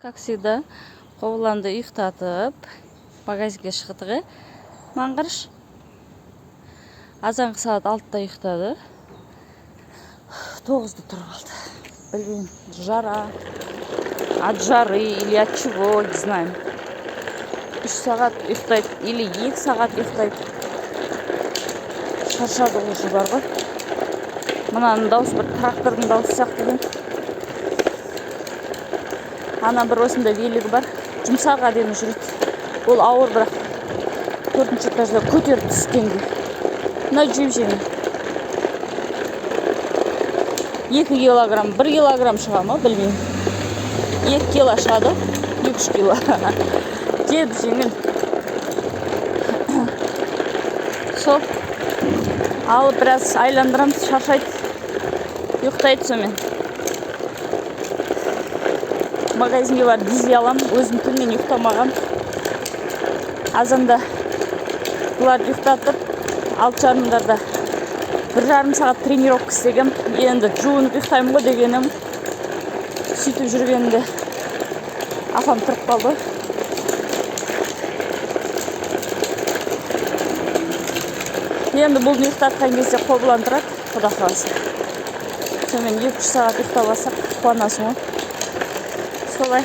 Как всегда, қобыланды ұйықтатып, магазинге шықтық. Маңғырыш. Азанғы сағат 6-та ұйықтады. 9-да тұрып алды. Білмеймін, жара, от жары или от чего, не знаем. 3 сағат ұйықтайды или 2 сағат ұйықтайды. Шаршады уже бар ғой. Мынаның дауысы бір трактордың дауысы сияқты екен. Ана бір осында велигі бар, жұмсақ әдемі жүреді. Ол ауыр, бірақ 4-ші этажда көтеріп түскенге. Мына жеп-жеңіл. 2 килограмм, 1 килограмм шыға ма, білмеймін. 2 кило шығады, 2-3 кило. Жеп-жеңіл. Сол алып біраз айландырамыз, шаршайды. Ұйықтайды сомен. Магазинге бар дизель алам, өзім түнмен ұйықтамаған. Азанда бұларды ұйықтатып, 6:30-дарда 1,5 сағат тренировка істегем. Енді жуынып ұйықтаймын ғой дегенім. Сөйтіп жүргенде апам тұрып қалды. Енді бұл ұйықтатқан кезде қобыландырады, Құда қаласа. Сонымен 2-3 сағат ұйықтап алсақ қуанасың ғой. Солай.